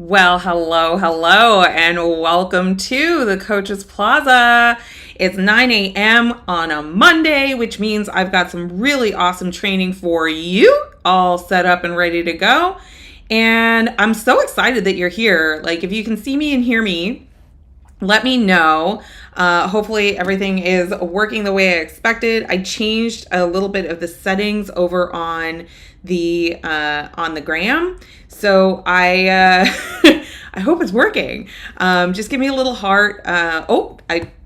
Well, hello, and welcome to the Coaches Plaza. It's 9 a.m. on a Monday, which means I've got some really awesome training for you all set up and ready to go. And I'm so excited that you're here. Like, if you can see me and hear me, let me know. Hopefully everything is working the way I expected. I changed a little bit of the settings over on the gram, so I I hope it's working. Just give me a little heart.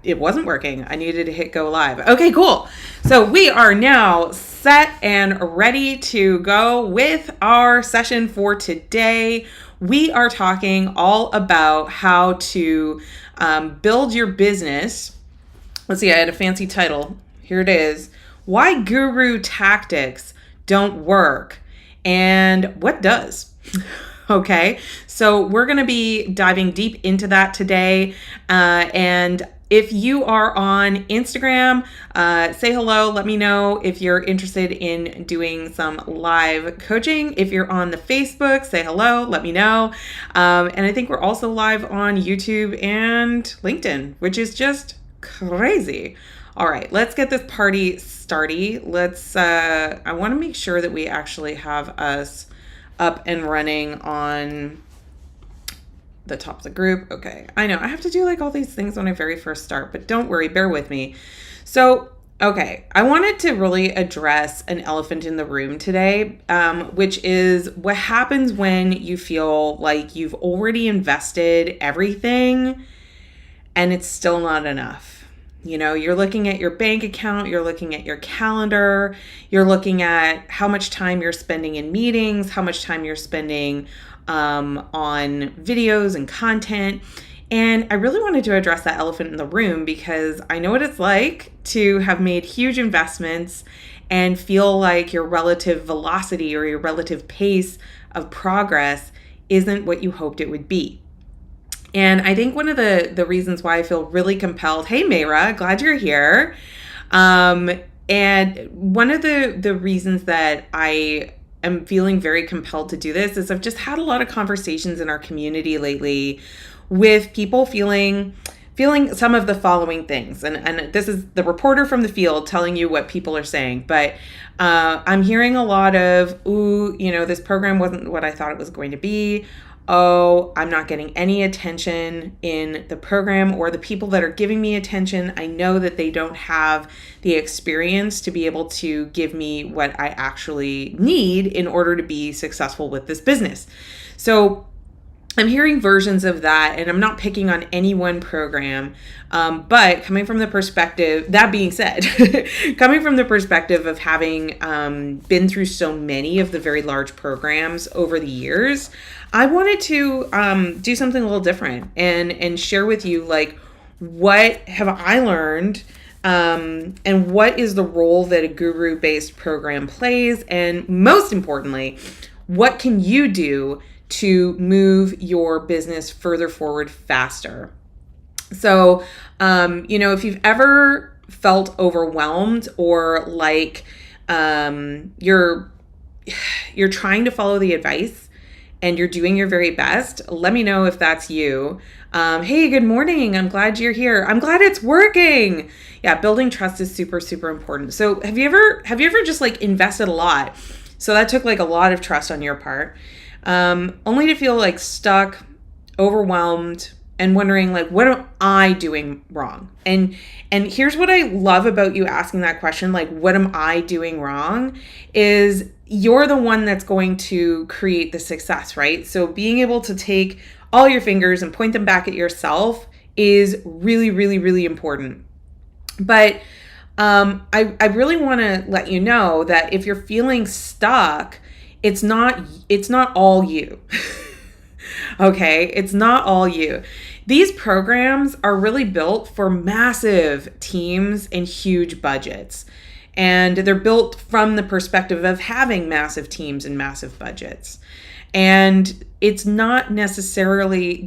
It wasn't working. I needed to hit go live. Okay, cool. So we are now set and ready to go with our session for today. We are talking all about how to build your business. Let's see, I had a fancy title. Here it is. Why guru tactics don't work and what does. Okay, so we're going to be diving deep into that today. And if you are on Instagram, say hello. Let me know if you're interested in doing some live coaching. If you're on the Facebook, say hello. Let me know. And I think we're also live on YouTube and LinkedIn, which is just crazy. All right, let's get this party started. I want to make sure that we actually have us up and running on the top of the group. Okay, I know I have to do like all these things when I very first start, but don't worry, bear with me. So, okay, I wanted to really address an elephant in the room today, which is what happens when you feel like you've already invested everything and it's still not enough. You know, you're looking at your bank account, you're looking at your calendar, you're looking at how much time you're spending in meetings, how much time you're spending on videos and content. And I really wanted to address that elephant in the room because I know what it's like to have made huge investments and feel like your relative velocity or your relative pace of progress isn't what you hoped it would be. And I think one of the reasons why I feel really compelled, hey Mayra, glad you're here. And one of the reasons that I am feeling very compelled to do this is I've just had a lot of conversations in our community lately with people feeling some of the following things. And this is the reporter from the field telling you what people are saying. But I'm hearing a lot of, this program wasn't what I thought it was going to be. Oh, I'm not getting any attention in the program, or the people that are giving me attention, I know that they don't have the experience to be able to give me what I actually need in order to be successful with this business. So I'm hearing versions of that, and I'm not picking on any one program, but coming from the perspective, that being said, coming from the perspective of having been through so many of the very large programs over the years, I wanted to do something a little different and share with you, like, what have I learned and what is the role that a guru-based program plays, and most importantly, what can you do to move your business further forward faster. So, if you've ever felt overwhelmed or like you're trying to follow the advice and you're doing your very best, let me know if that's you. Hey, good morning. I'm glad you're here. I'm glad it's working. Yeah, building trust is super, super important. So have you ever just like invested a lot? So that took like a lot of trust on your part. Only to feel like stuck, overwhelmed, and wondering like, what am I doing wrong? And here's what I love about you asking that question, like, what am I doing wrong? Is you're the one that's going to create the success, right? So being able to take all your fingers and point them back at yourself is really, really, really important. But I really want to let you know that if you're feeling stuck, it's not all you. Okay, it's not all you. These programs are really built for massive teams and huge budgets. And they're built from the perspective of having massive teams and massive budgets. And they're not necessarily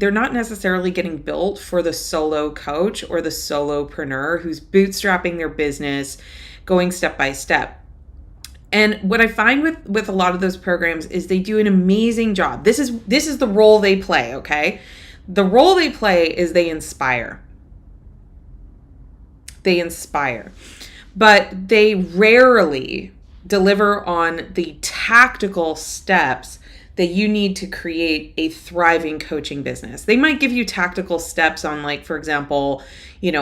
getting built for the solo coach or the solopreneur who's bootstrapping their business, going step by step. And what I find with a lot of those programs is they do an amazing job. This is the role they play, okay? The role they play is they inspire. They inspire. But they rarely deliver on the tactical steps that you need to create a thriving coaching business. They might give you tactical steps on, like, for example,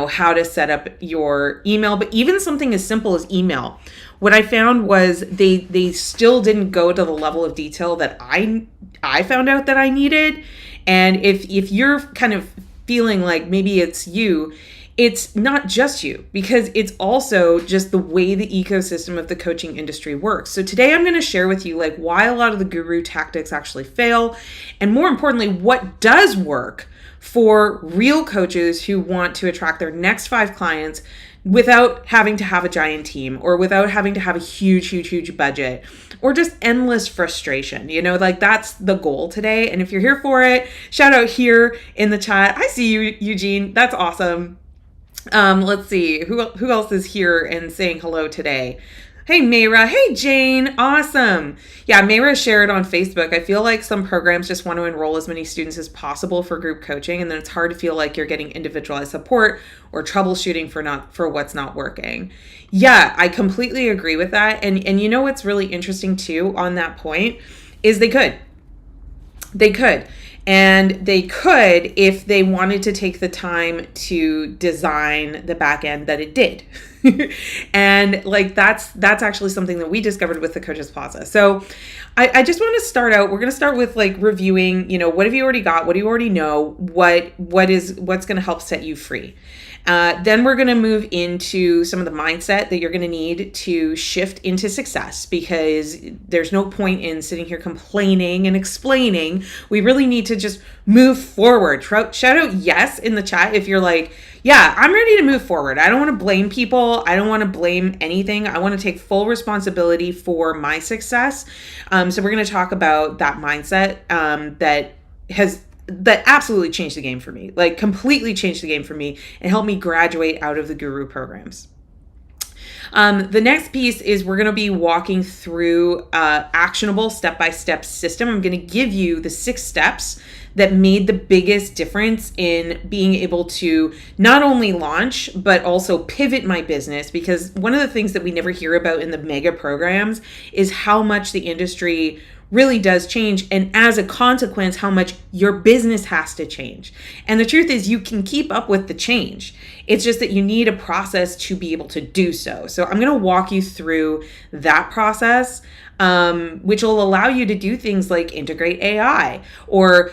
how to set up your email, but even something as simple as email. What I found was they still didn't go to the level of detail that I found out that I needed. And if you're kind of feeling like maybe it's not just you, because it's also just the way the ecosystem of the coaching industry works. So today I'm going to share with you like why a lot of the guru tactics actually fail, and more importantly, what does work for real coaches who want to attract their next 5 clients without having to have a giant team, or without having to have a huge budget, or just endless frustration. Like that's the goal today. And if you're here for it, shout out here in the chat. I see you, Eugene. That's awesome. Let's see who else is here and saying hello today. Hey, Mayra. Hey, Jane. Awesome. Yeah, Mayra shared on Facebook. I feel like some programs just want to enroll as many students as possible for group coaching, and then it's hard to feel like you're getting individualized support or troubleshooting for what's not working. Yeah, I completely agree with that. And what's really interesting too on that point is they could. And they could if they wanted to take the time to design the back end that it did. And like that's actually something that we discovered with the Coaches Plaza. So I just want to start out. We're going to start with like reviewing, what have you already got? What do you already know? What's going to help set you free? Then we're going to move into some of the mindset that you're going to need to shift into success, because there's no point in sitting here complaining and explaining. We really need to just move forward. Shout out yes in the chat if you're like, yeah, I'm ready to move forward. I don't want to blame people. I don't want to blame anything. I want to take full responsibility for my success. So we're going to talk about that mindset that absolutely changed the game for me, like completely changed the game for me and helped me graduate out of the guru programs. The next piece is we're going to be walking through actionable step-by-step system. I'm going to give you the 6 steps that made the biggest difference in being able to not only launch, but also pivot my business. Because one of the things that we never hear about in the mega programs is how much the industry really does change, and as a consequence, how much your business has to change. And the truth is you can keep up with the change. It's just that you need a process to be able to do so. So I'm going to walk you through that process, which will allow you to do things like integrate AI, or,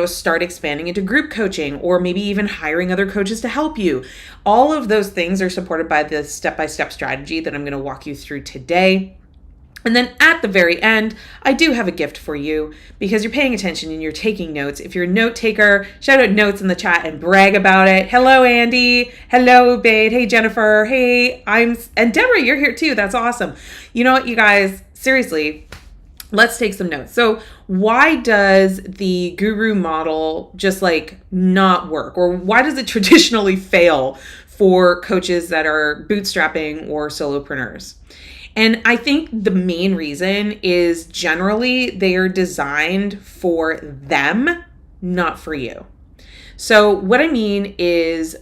start expanding into group coaching, or maybe even hiring other coaches to help you. All of those things are supported by the step-by-step strategy that I'm going to walk you through today. And then at the very end, I do have a gift for you, because you're paying attention and you're taking notes. If you're a note taker, shout out notes in the chat and brag about it. Hello, Andy. Hello, Bade. Hey, Jennifer. Hey, and Deborah, you're here too. That's awesome. You know what, you guys, seriously, let's take some notes. So why does the guru model just like not work? Or why does it traditionally fail for coaches that are bootstrapping or solopreneurs? And I think the main reason is generally they are designed for them, not for you. So what I mean is,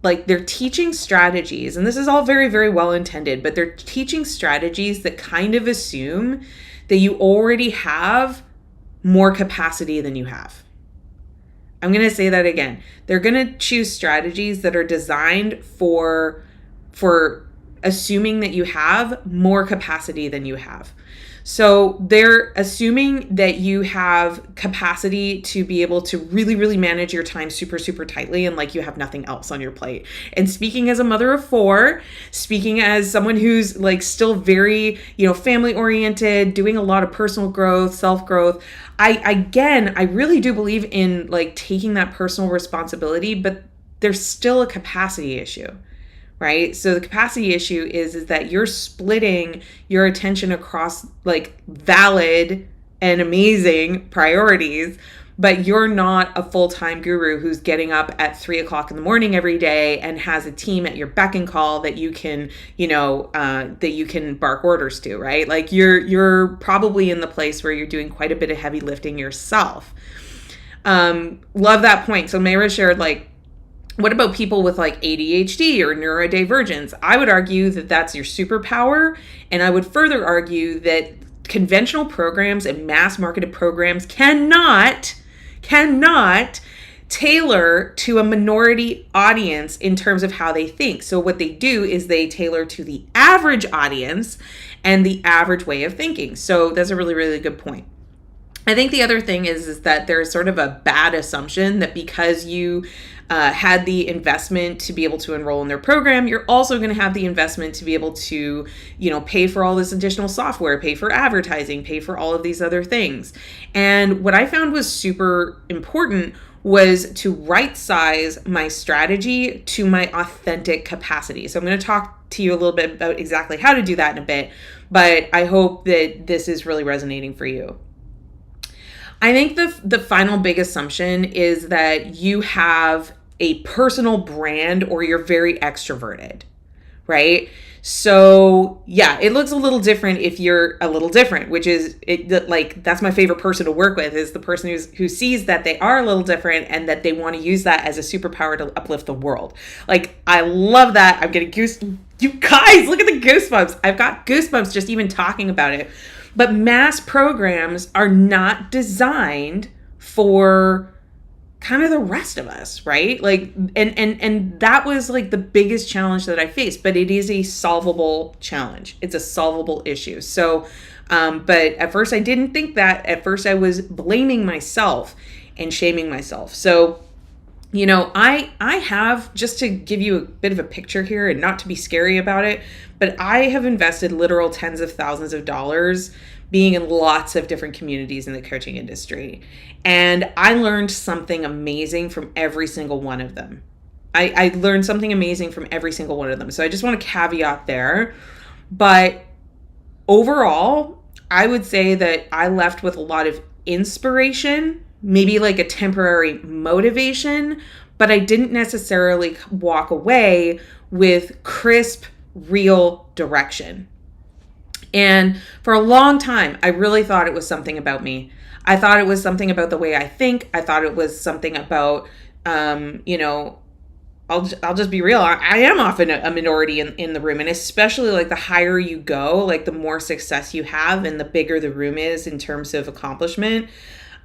like, they're teaching strategies, and this is all very, very well intended, but they're teaching strategies that kind of assume that you already have more capacity than you have. I'm going to say that again. They're going to choose strategies that are designed for assuming that you have more capacity than you have. So they're assuming that you have capacity to be able to really, really manage your time super, super tightly, and like you have nothing else on your plate. And speaking as a mother of 4, speaking as someone who's like still very, family oriented, doing a lot of personal growth, self-growth, I really do believe in like taking that personal responsibility, but there's still a capacity issue. Right? So the capacity issue is that you're splitting your attention across like valid and amazing priorities, but you're not a full-time guru who's getting up at 3 o'clock in the morning every day and has a team at your beck and call that you can, that you can bark orders to, right? Like you're probably in the place where you're doing quite a bit of heavy lifting yourself. Love that point. So Mayra shared, like, what about people with like ADHD or neurodivergence? I would argue that that's your superpower. And I would further argue that conventional programs and mass marketed programs cannot tailor to a minority audience in terms of how they think. So what they do is they tailor to the average audience and the average way of thinking. So that's a really, really good point. I think the other thing is that there's sort of a bad assumption that because you had the investment to be able to enroll in their program, you're also going to have the investment to be able to, pay for all this additional software, pay for advertising, pay for all of these other things. And what I found was super important was to right size my strategy to my authentic capacity. So I'm going to talk to you a little bit about exactly how to do that in a bit, but I hope that this is really resonating for you. I think the final big assumption is that you have a personal brand or you're very extroverted, right? So yeah, it looks a little different if you're a little different, which is that's my favorite person to work with, is the person who sees that they are a little different and that they want to use that as a superpower to uplift the world. Like, I love that. I'm getting you guys, look at the goosebumps. I've got goosebumps just even talking about it. But mass programs are not designed for kind of the rest of us, right? Like, and that was like the biggest challenge that I faced, but it is a solvable challenge. It's a solvable issue. So, but at first I didn't think that. At first I was blaming myself and shaming myself. So, I have, just to give you a bit of a picture here and not to be scary about it, but I have invested literal tens of thousands of dollars being in lots of different communities in the coaching industry. And I learned something amazing from every single one of them. I learned something amazing from every single one of them. So I just want to caveat there. But overall, I would say that I left with a lot of inspiration, maybe like a temporary motivation, but I didn't necessarily walk away with crisp, real direction. And for a long time, I really thought it was something about me. I thought it was something about the way I think. I thought it was something about, I'll just be real. I am often a minority in the room. And especially like the higher you go, like the more success you have and the bigger the room is in terms of accomplishment,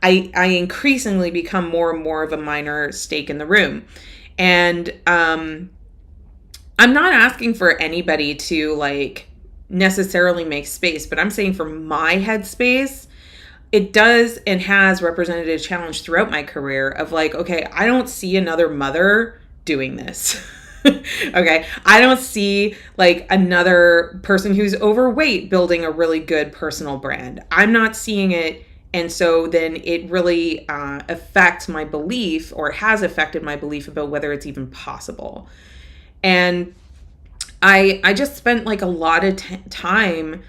I increasingly become more and more of a minor stake in the room. And I'm not asking for anybody to like necessarily make space, but I'm saying for my headspace, it does and has represented a challenge throughout my career of like, okay, I don't see another mother doing this. Okay. I don't see like another person who's overweight building a really good personal brand. I'm not seeing it. And so then it really affects my belief, or has affected my belief about whether it's even possible. And I just spent like a lot of time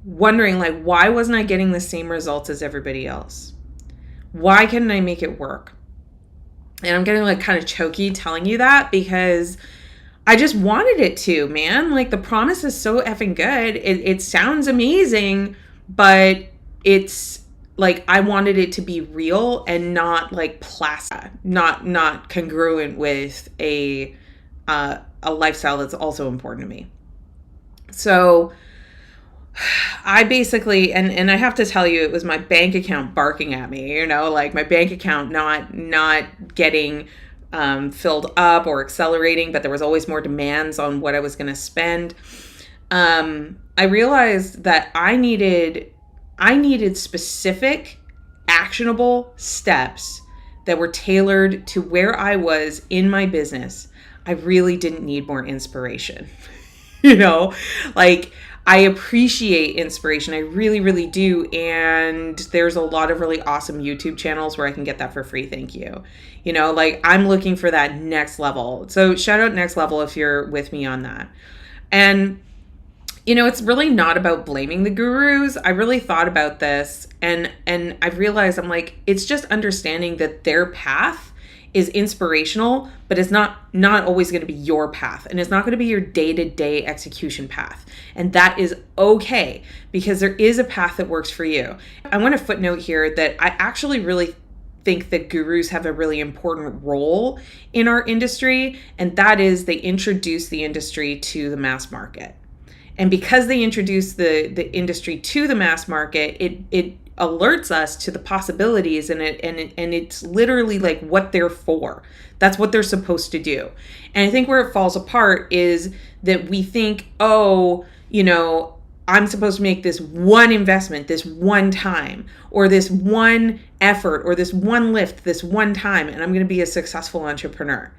wondering like, why wasn't I getting the same results as everybody else? Why couldn't I make it work? And I'm getting like kind of choky telling you that because I just wanted it to, man. Like, the promise is so effing good. It sounds amazing, but it's like I wanted it to be real and not like plastic, not congruent with a lifestyle that's also important to me. So I basically, and I have to tell you, it was my bank account barking at me, like my bank account not getting filled up or accelerating, but there was always more demands on what I was going to spend. I realized that I needed specific, actionable steps that were tailored to where I was in my business. I really didn't need more inspiration. Like, I appreciate inspiration. I really, really do. And there's a lot of really awesome YouTube channels where I can get that for free. Thank you. Like, I'm looking for that next level. So shout out Next Level if you're with me on that. And, It's really not about blaming the gurus. I really thought about this, and I've realized, I'm like, it's just understanding that their path is inspirational, but it's not always going to be your path, and it's not going to be your day-to-day execution path. And that is okay, because there is a path that works for you. I want to footnote here that I actually really think that gurus have a really important role in our industry, and that is they introduce the industry to the mass market. And because they introduce the industry to the mass market, it alerts us to the possibilities, and it's literally like what they're for. That's what they're supposed to do. And I think where it falls apart is that we think, oh, I'm supposed to make this one investment, this one time, or this one effort, or this one lift, this one time, and I'm going to be a successful entrepreneur.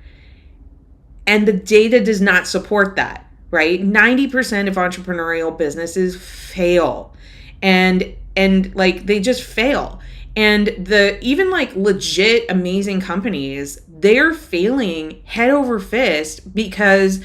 And the data does not support that. Right? 90% of entrepreneurial businesses fail. And like they just fail. And even like legit amazing companies, they're failing head over fist because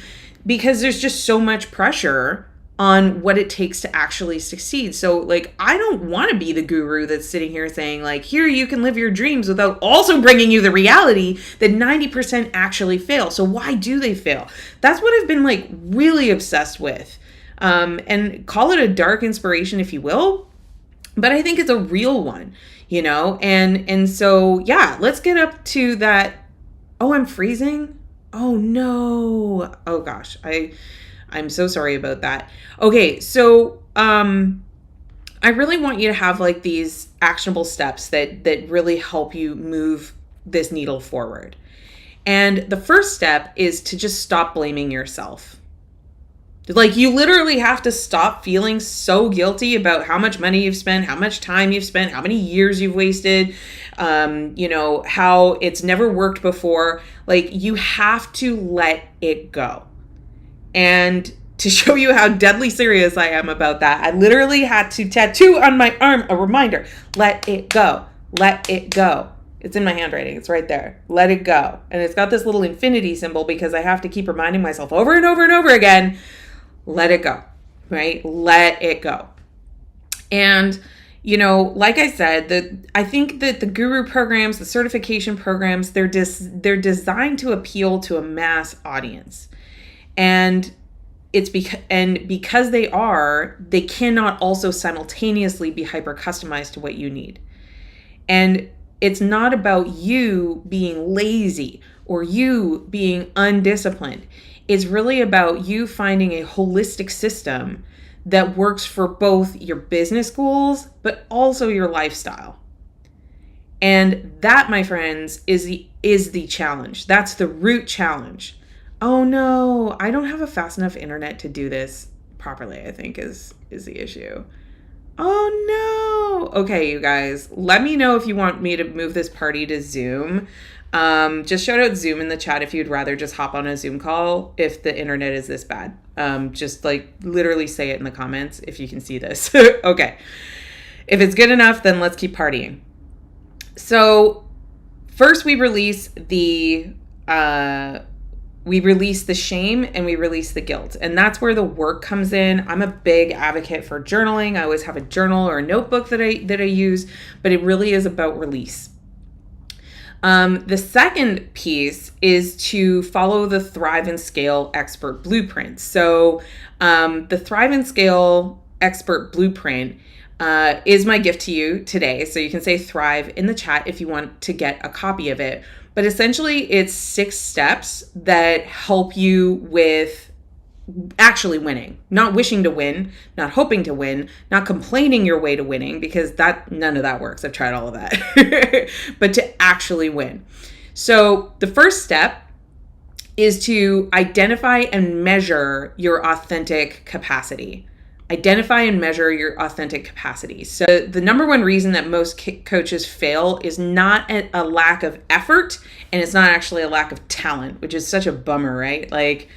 there's just so much pressure on what it takes to actually succeed. So like, I don't want to be the guru that's sitting here saying like, here, you can live your dreams, without also bringing you the reality that 90% actually fail. So why do they fail? That's what I've been like really obsessed with. And call it a dark inspiration if you will, but I think it's a real one, and so, yeah, let's get up to that. Oh, I'm freezing. Oh no. Oh gosh. I'm so sorry about that. Okay, so I really want you to have like these actionable steps that really help you move this needle forward. And the first step is to just stop blaming yourself. Like, you literally have to stop feeling so guilty about how much money you've spent, how much time you've spent, how many years you've wasted, how it's never worked before. Like, you have to let it go. And to show you how deadly serious I am about that, I literally had to tattoo on my arm a reminder: let it go, let it go. It's in my handwriting. It's right there. Let it go. And it's got this little infinity symbol because I have to keep reminding myself over and over and over again, let it go, right? Let it go. And, like I said, I think that the guru programs, the certification programs, they're designed to appeal to a mass audience. And because they cannot also simultaneously be hyper customized to what you need. And it's not about you being lazy or you being undisciplined. It's really about you finding a holistic system that works for both your business goals, but also your lifestyle. And that, my friends, is the challenge. That's the root challenge. Oh no, I don't have a fast enough internet to do this properly, I think is the issue. Oh no. Okay, you guys, let me know if you want me to move this party to Zoom. Just shout out Zoom in the chat if you'd rather just hop on a Zoom call if the internet is this bad. Just like literally say it in the comments if you can see this. Okay. If it's good enough, then let's keep partying. So first we release the shame and we release the guilt. And that's where the work comes in. I'm a big advocate for journaling. I always have a journal or a notebook that I use, but it really is about release. The second piece is to follow the Thrive and Scale Expert Blueprint. So the Thrive and Scale Expert Blueprint is my gift to you today. So you can say Thrive in the chat if you want to get a copy of it. But essentially, it's 6 steps that help you with actually winning, not wishing to win, not hoping to win, not complaining your way to winning, because none of that works. I've tried all of that, but to actually win. So the first step is to identify and measure your authentic capacity. Identify and measure your authentic capacity. So the number one reason that most coaches fail is not a lack of effort, and it's not actually a lack of talent, which is such a bummer, right? Like,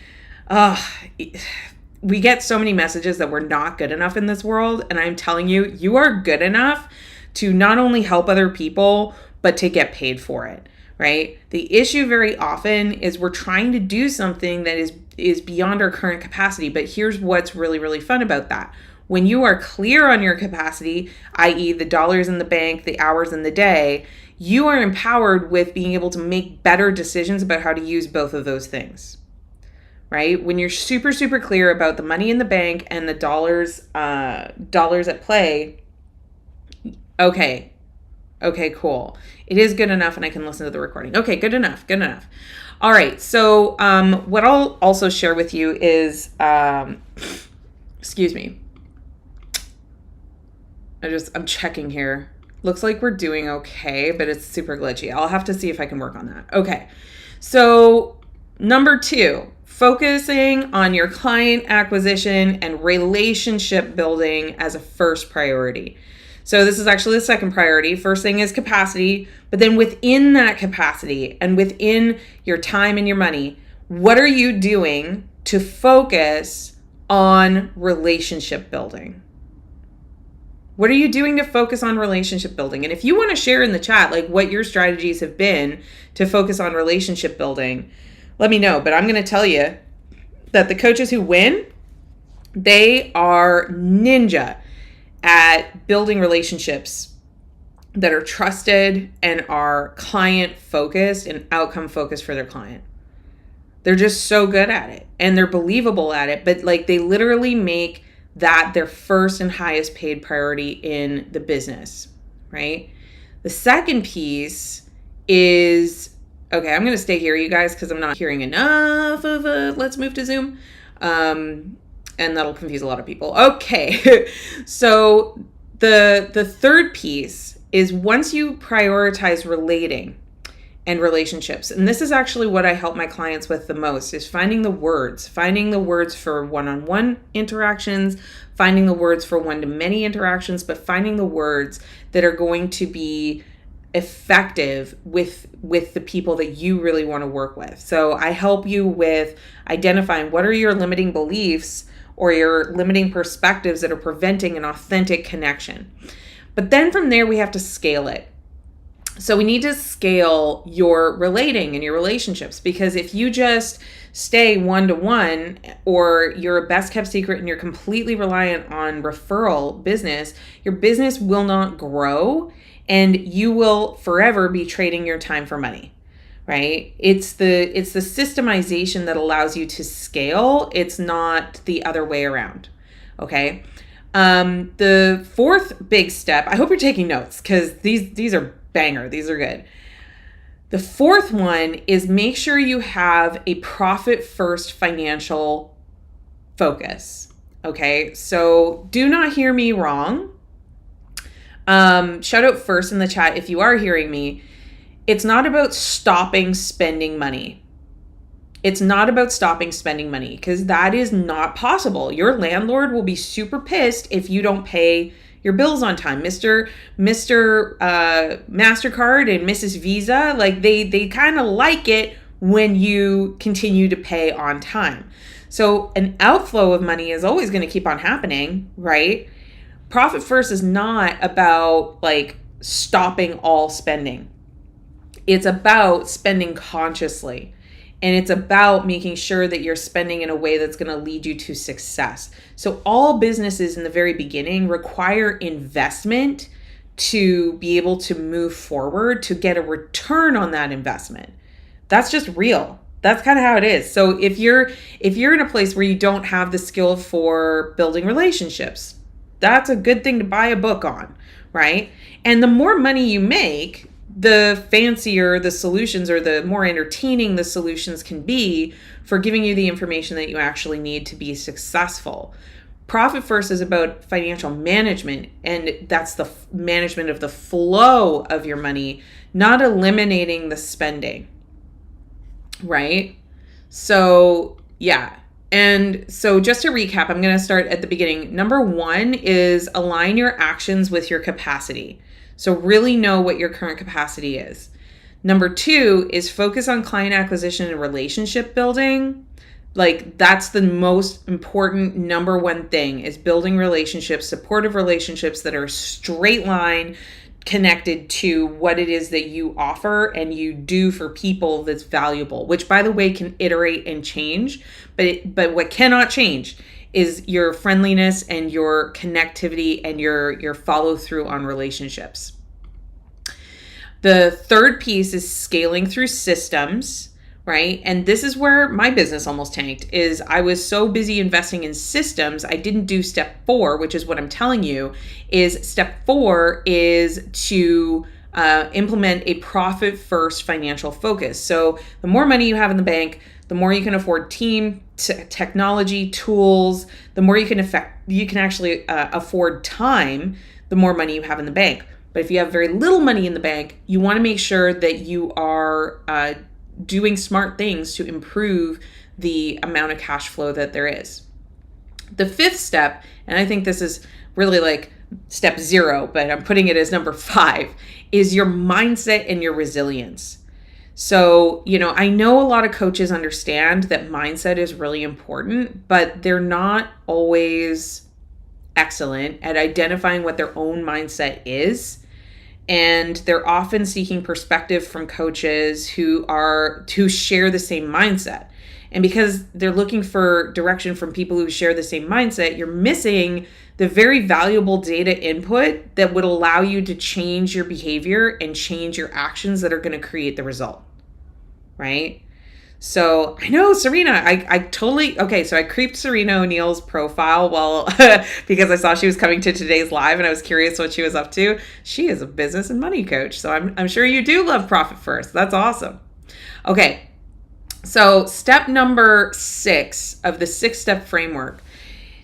we get so many messages that we're not good enough in this world. And I'm telling you, you are good enough to not only help other people, but to get paid for it, right? The issue very often is we're trying to do something that is beyond our current capacity. But here's what's really, really fun about that. When you are clear on your capacity, i.e. the dollars in the bank, the hours in the day, you are empowered with being able to make better decisions about how to use both of those things, right? When you're super, super clear about the money in the bank and the dollars at play, okay, cool. It is good enough and I can listen to the recording. Okay, good enough. All right, so what I'll also share with you is, excuse me. I'm checking here. Looks like we're doing okay, but it's super glitchy. I'll have to see if I can work on that. Okay. So number 2, focusing on your client acquisition and relationship building as a first priority. So this is actually the second priority. First thing is capacity, but then within that capacity and within your time and your money, what are you doing to focus on relationship building? What are you doing to focus on relationship building? And if you want to share in the chat, like what your strategies have been to focus on relationship building, let me know. But I'm going to tell you that the coaches who win, they are ninja at building relationships that are trusted and are client focused and outcome focused for their client. They're just so good at it and they're believable at it, but like they literally make that their first and highest paid priority in the business, right? The second piece is, okay, I'm going to stay here, you guys, because I'm not hearing enough of let's move to Zoom. And that'll confuse a lot of people. Okay, so the third piece is once you prioritize relating and relationships, and this is actually what I help my clients with the most, is finding the words for one-on-one interactions, finding the words for one-to-many interactions, but finding the words that are going to be effective with the people that you really want to work with. So I help you with identifying what are your limiting beliefs or your limiting perspectives that are preventing an authentic connection. But then from there, we have to scale it. So we need to scale your relating and your relationships, because if you just stay one-to-one or you're a best kept secret and you're completely reliant on referral business, your business will not grow and you will forever be trading your time for money, right? It's the systemization that allows you to scale. It's not the other way around, okay? The fourth big step, I hope you're taking notes because these are banger. These are good. The fourth one is make sure you have a profit first financial focus. Okay. So do not hear me wrong. Shout out first in the chat if you are hearing me. It's not about stopping spending money. It's not about stopping spending money because that is not possible. Your landlord will be super pissed if you don't pay your bills on time. Mr. MasterCard and Mrs. Visa, like they kind of like it when you continue to pay on time. So an outflow of money is always going to keep on happening, right? Profit first is not about like stopping all spending. It's about spending consciously. And it's about making sure that you're spending in a way that's going to lead you to success. So all businesses in the very beginning require investment to be able to move forward, to get a return on that investment. That's just real. That's kind of how it is. So if you're in a place where you don't have the skill for building relationships, that's a good thing to buy a book on, right? And the more money you make, the fancier the solutions or the more entertaining the solutions can be for giving you the information that you actually need to be successful. Profit first is about financial management, and that's the management of the flow of your money, not eliminating the spending, right? So, yeah. And so just to recap, I'm going to start at the beginning. Number 1 is align your actions with your capacity. So really know what your current capacity is. Number 2 is focus on client acquisition and relationship building. Like that's the most important number 1 thing is building relationships, supportive relationships that are straight line, connected to what it is that you offer and you do for people that's valuable, which by the way can iterate and change, but what cannot change is your friendliness and your connectivity and your follow through on relationships. The third piece is scaling through systems, right? And this is where my business almost tanked, is I was so busy investing in systems, I didn't do step 4, which is what I'm telling you, is step 4 is to implement a profit first financial focus. So the more money you have in the bank, the more you can afford team, technology, tools, the more you can actually afford time, the more money you have in the bank. But if you have very little money in the bank, you want to make sure that you are doing smart things to improve the amount of cash flow that there is. The 5th step, and I think this is really like step 0, but I'm putting it as number 5, is your mindset and your resilience. So, I know a lot of coaches understand that mindset is really important, but they're not always excellent at identifying what their own mindset is. And they're often seeking perspective from coaches who share the same mindset. And because they're looking for direction from people who share the same mindset, you're missing the very valuable data input that would allow you to change your behavior and change your actions that are going to create the result, right? So I know Serena, so I creeped Serena O'Neill's profile because I saw she was coming to today's live and I was curious what she was up to. She is a business and money coach. So I'm sure you do love profit first. That's awesome. Okay. So step number 6 of the 6-step framework.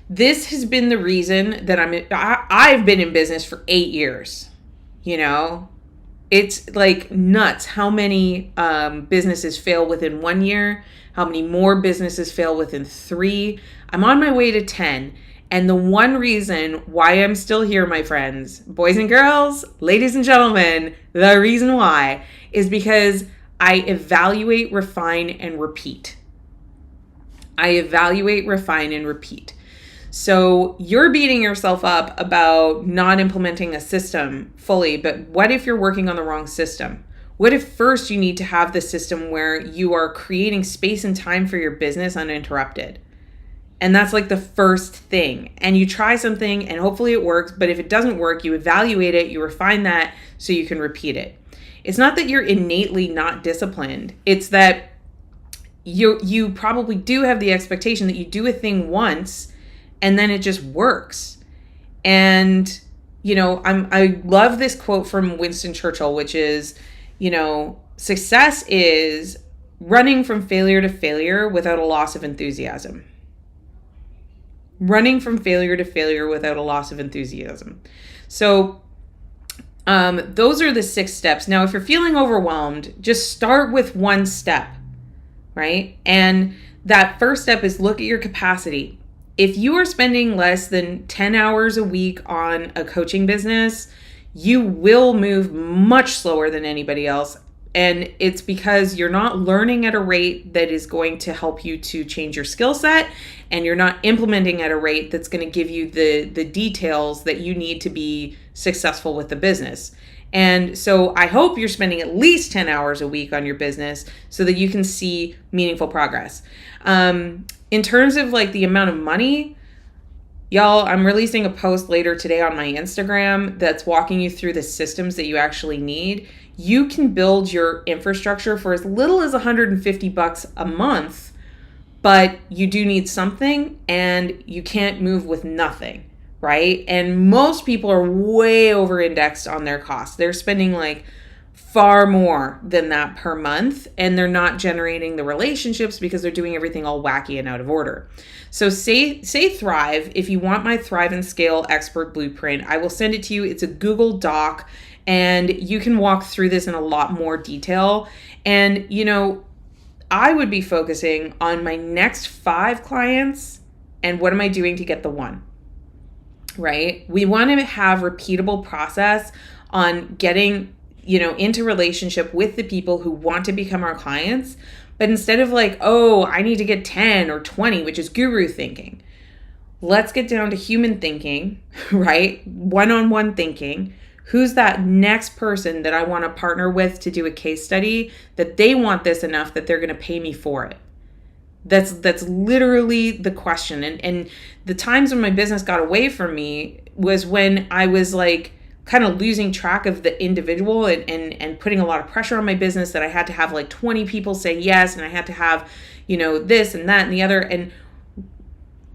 This has been the reason that I've been in business for 8 years. It's like nuts how many businesses fail within 1 year, how many more businesses fail within 3. I'm on my way to 10. And the one reason why I'm still here, my friends, boys and girls, ladies and gentlemen, the reason why is because I evaluate, refine, and repeat. So you're beating yourself up about not implementing a system fully, but what if you're working on the wrong system? What if first you need to have the system where you are creating space and time for your business uninterrupted? And that's like the first thing. And you try something and hopefully it works, but if it doesn't work, you evaluate it, you refine that so you can repeat it. It's not that you're innately not disciplined. It's that you probably do have the expectation that you do a thing once and then it just works. And, I love this quote from Winston Churchill, which is, success is running from failure to failure without a loss of enthusiasm. Running from failure to failure without a loss of enthusiasm. So those are the 6 steps. Now, if you're feeling overwhelmed, just start with 1 step, right? And that first step is look at your capacity. If you are spending less than 10 hours a week on a coaching business, you will move much slower than anybody else. And it's because you're not learning at a rate that is going to help you to change your skill set, and you're not implementing at a rate that's going to give you the details that you need to be successful with the business. And so I hope you're spending at least 10 hours a week on your business so that you can see meaningful progress. In terms of like the amount of money, y'all, I'm releasing a post later today on my Instagram that's walking you through the systems that you actually need. You can build your infrastructure for as little as $150 a month, but you do need something and you can't move with nothing, right? And most people are way over indexed on their costs. They're spending like far more than that per month, and they're not generating the relationships because they're doing everything all wacky and out of order. So say Thrive. If you want my Thrive and Scale Expert Blueprint, I will send it to you. It's a Google Doc, and you can walk through this in a lot more detail. And, I would be focusing on my next 5 clients and what am I doing to get the 1, right? We want to have repeatable process on getting into relationship with the people who want to become our clients. But instead of like, oh, I need to get 10 or 20, which is guru thinking, let's get down to human thinking, right? One-on-one thinking, Who's that next person that I want to partner with to do a case study that they want this enough that they're going to pay me for it? That's literally the question. And the times when my business got away from me was when I was like kind of losing track of the individual and putting a lot of pressure on my business, that I had to have like 20 people say yes, and I had to have, this and that and the other. And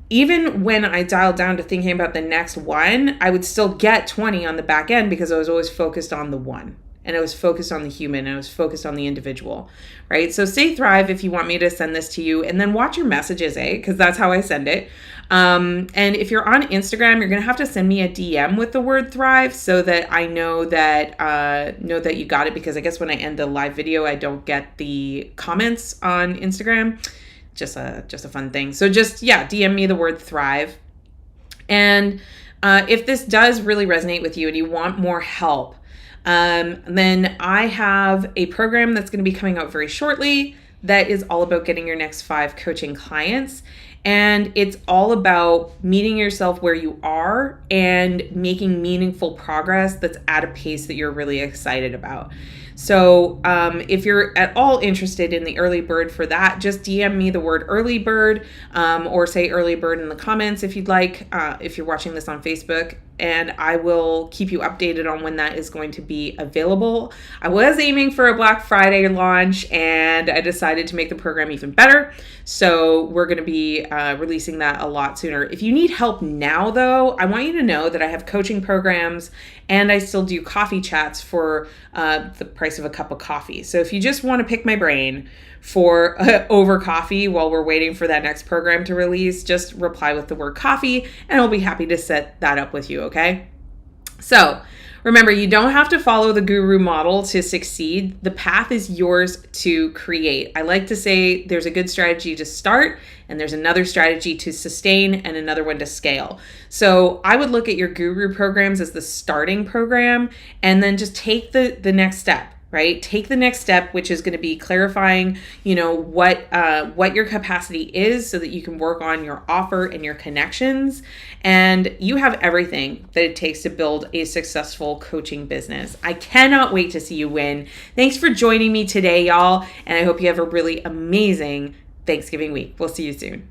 even when I dialed down to thinking about the next one, I would still get 20 on the back end because I was always focused on the one. And I was focused on the human, and I was focused on the individual, right? So say Thrive if you want me to send this to you, and then watch your messages, because that's how I send it. And if you're on Instagram, you're going to have to send me a DM with the word Thrive so that I know that you got it, because I guess when I end the live video, I don't get the comments on Instagram. Just a fun thing. So just, DM me the word Thrive. And if this does really resonate with you and you want more help, then I have a program that's going to be coming out very shortly that is all about getting your next 5 coaching clients. And it's all about meeting yourself where you are and making meaningful progress that's at a pace that you're really excited about. So if you're at all interested in the early bird for that, just DM me the word early bird, or say early bird in the comments if you'd like, if you're watching this on Facebook, and I will keep you updated on when that is going to be available. I was aiming for a Black Friday launch, and I decided to make the program even better. So we're going to be releasing that a lot sooner. If you need help now, though, I want you to know that I have coaching programs, and I still do coffee chats for the price of a cup of coffee. So if you just want to pick my brain for over coffee while we're waiting for that next program to release, just reply with the word coffee, and I'll be happy to set that up with you, okay? So remember, you don't have to follow the guru model to succeed. The path is yours to create. I like to say there's a good strategy to start, and there's another strategy to sustain, and another one to scale. So I would look at your guru programs as the starting program, and then just take the next step. Right? Take the next step, which is going to be clarifying, what your capacity is so that you can work on your offer and your connections. And you have everything that it takes to build a successful coaching business. I cannot wait to see you win. Thanks for joining me today, y'all. And I hope you have a really amazing Thanksgiving week. We'll see you soon.